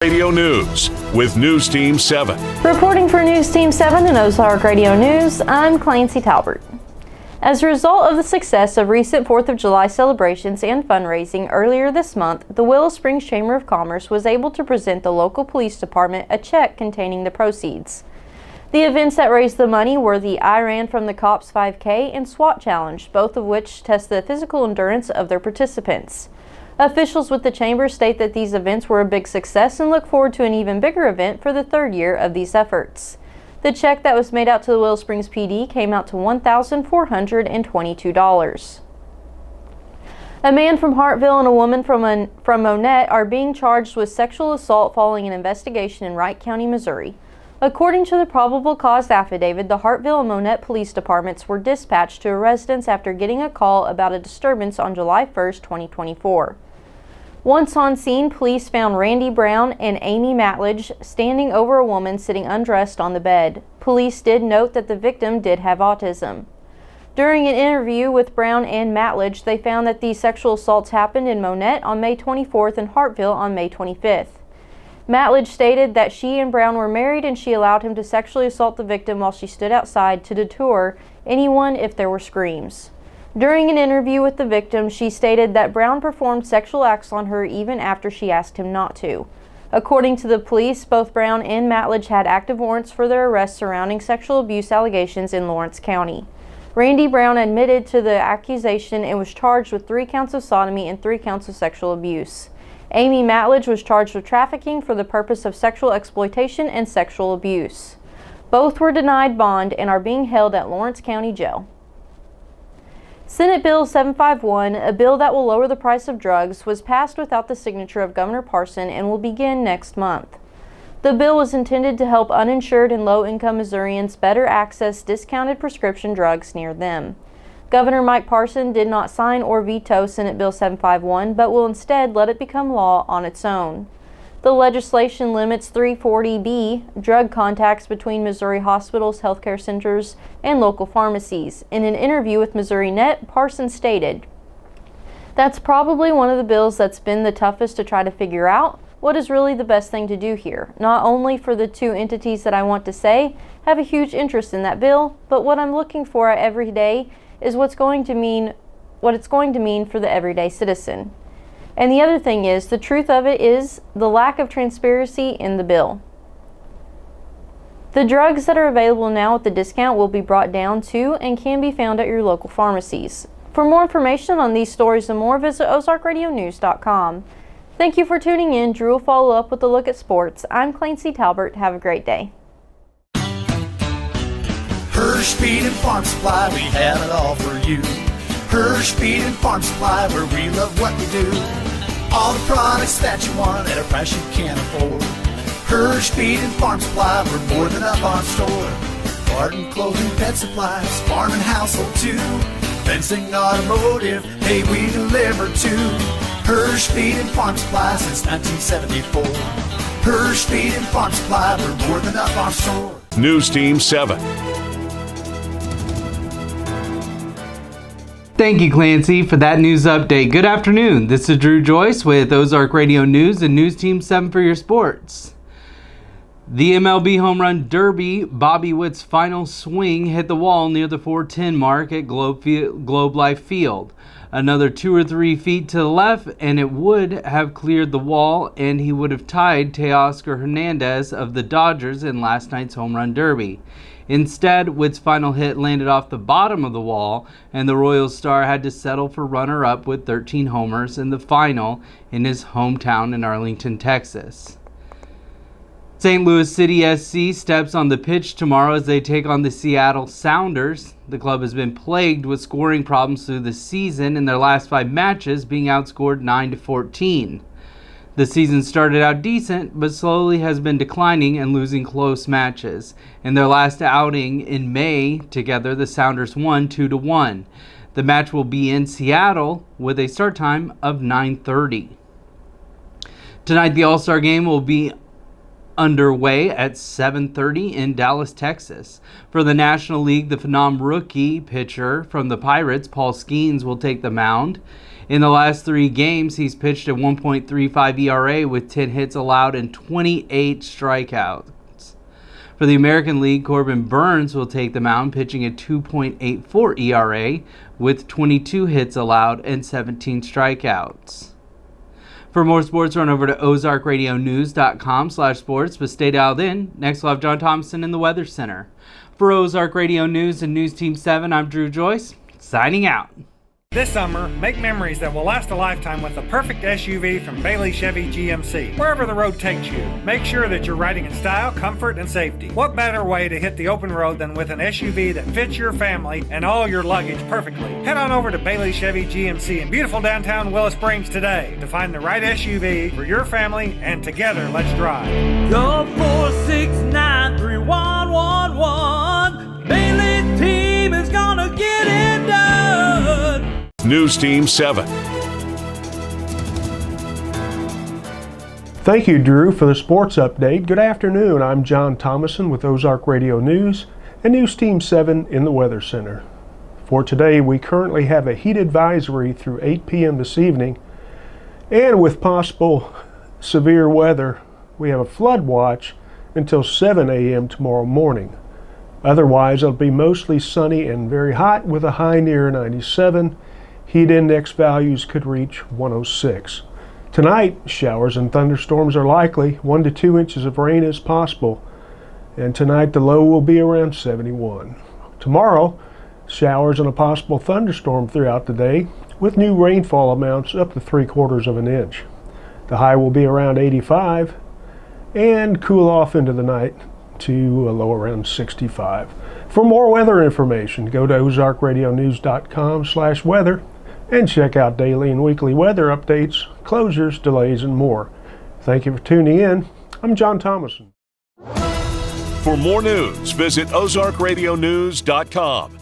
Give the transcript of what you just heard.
Radio News with News Team 7. Reporting for News Team 7 and Ozark Radio News, I'm Clancy Talbert. As a result of the success of recent 4th of July celebrations and fundraising earlier this month, the Willow Springs Chamber of Commerce was able to present the local police department a check containing the proceeds. The events that raised the money were the I Ran from the Cops 5K and SWAT Challenge, both of which test the physical endurance of their participants. Officials with the chamber state that these events were a big success and look forward to an even bigger event for the third year of these efforts. The check that was made out to the Willow Springs PD came out to $1,422. A man from Hartville and a woman from Monette are being charged with sexual assault following an investigation in Wright County, Missouri. According to the probable cause affidavit, the Hartville and Monette police departments were dispatched to a residence after getting a call about a disturbance on July 1, 2024. Once on scene, police found Randy Brown and Amy Matledge standing over a woman sitting undressed on the bed. Police did note that the victim did have autism. During an interview with Brown and Matledge, they found that these sexual assaults happened in Monette on May 24th and Hartville on May 25th. Matledge stated that she and Brown were married and she allowed him to sexually assault the victim while she stood outside to deter anyone if there were screams. During an interview with the victim, she stated that Brown performed sexual acts on her even after she asked him not to. According to the police, both Brown and Matledge had active warrants for their arrests surrounding sexual abuse allegations in Lawrence County. Randy Brown admitted to the accusation and was charged with 3 counts of sodomy and 3 counts of sexual abuse. Amy Matledge was charged with trafficking for the purpose of sexual exploitation and sexual abuse. Both were denied bond and are being held at Lawrence County Jail. Senate Bill 751, a bill that will lower the price of drugs, was passed without the signature of Governor Parson and will begin next month. The bill was intended to help uninsured and low-income Missourians better access discounted prescription drugs near them. Governor Mike Parson did not sign or veto Senate Bill 751, but will instead let it become law on its own. The legislation limits 340B drug contacts between Missouri hospitals, healthcare centers, and local pharmacies. In an interview with Missouri Net, Parson stated, "That's probably one of the bills that's been the toughest to try to figure out what is really the best thing to do here, not only for the 2 entities that I want to say have a huge interest in that bill, but what I'm looking for every day is what it's going to mean for the everyday citizen. And the other thing is, the truth of it is the lack of transparency in the bill. The drugs that are available now at the discount will be brought down to and can be found at your local pharmacies. For more information on these stories and more, visit ozarkradionews.com. Thank you for tuning in. Drew will follow up with a look at sports. I'm Clancy Talbert. Have a great day. Hirsch Feed and Farm Supply, we have it all for you. Hirsch Feed and Farm Supply, where we love what we do. All the products that you want at a price you can't afford. Hirsch Feed and Farm Supply, we're more than up on store. Garden, clothing, pet supplies, farm and household too. Fencing, automotive, hey, we deliver too. Hirsch Feed and Farm Supply since 1974. Hirsch Feed and Farm Supply, we're more than up on store. News Team 7. Thank you, Clancy, for that news update. Good afternoon. This is Drew Joyce with Ozark Radio News and News Team 7 for your sports. The MLB Home Run Derby, Bobby Witt's final swing hit the wall near the 410 mark at Globe Life Field. Another 2 or 3 feet to the left, and it would have cleared the wall, and he would have tied Teoscar Hernandez of the Dodgers in last night's Home Run Derby. Instead, Witt's final hit landed off the bottom of the wall, and the Royals star had to settle for runner-up with 13 homers in the final in his hometown in Arlington, Texas. St. Louis City SC steps on the pitch tomorrow as they take on the Seattle Sounders. The club has been plagued with scoring problems through the season, in their last 5 matches being outscored 9-14. The season started out decent, but slowly has been declining and losing close matches. In their last outing in May, together, the Sounders won 2-1. The match will be in Seattle with a start time of 9:30. Tonight, the All-Star Game will be underway at 7:30 in Dallas, Texas. For the National League, the Phenom rookie pitcher from the Pirates, Paul Skeens, will take the mound. In the last 3 games, he's pitched a 1.35 ERA with 10 hits allowed and 28 strikeouts. For the American League, Corbin Burns will take the mound, pitching a 2.84 ERA with 22 hits allowed and 17 strikeouts. For more sports, run over to ozarkradionews.com/sports, but stay dialed in. Next, we'll have John Thomason in the Weather Center. For Ozark Radio News and News Team 7, I'm Drew Joyce, signing out. This summer, make memories that will last a lifetime with the perfect SUV from Bailey Chevy GMC. Wherever the road takes you, make sure that you're riding in style, comfort, and safety. What better way to hit the open road than with an SUV that fits your family and all your luggage perfectly? Head on over to Bailey Chevy GMC in beautiful downtown Willow Springs today to find the right SUV for your family, and together, let's drive. Go 4693111. Bailey team is gonna get it done. News Team 7. Thank you, Drew, for the sports update. Good afternoon. I'm John Thomason with Ozark Radio News and News Team 7 in the Weather Center. For today, we currently have a heat advisory through 8 p.m. this evening, and with possible severe weather, we have a flood watch until 7 a.m. tomorrow morning. Otherwise, it'll be mostly sunny and very hot with a high near 97. Heat index values could reach 106. Tonight, showers and thunderstorms are likely. 1 to 2 inches of rain is possible. And tonight, the low will be around 71. Tomorrow, showers and a possible thunderstorm throughout the day, with new rainfall amounts up to 3/4 of an inch. The high will be around 85 and cool off into the night to a low around 65. For more weather information, go to ozarkradionews.com/weather and check out daily and weekly weather updates, closures, delays, and more. Thank you for tuning in. I'm John Thomason. For more news, visit ozarkradionews.com.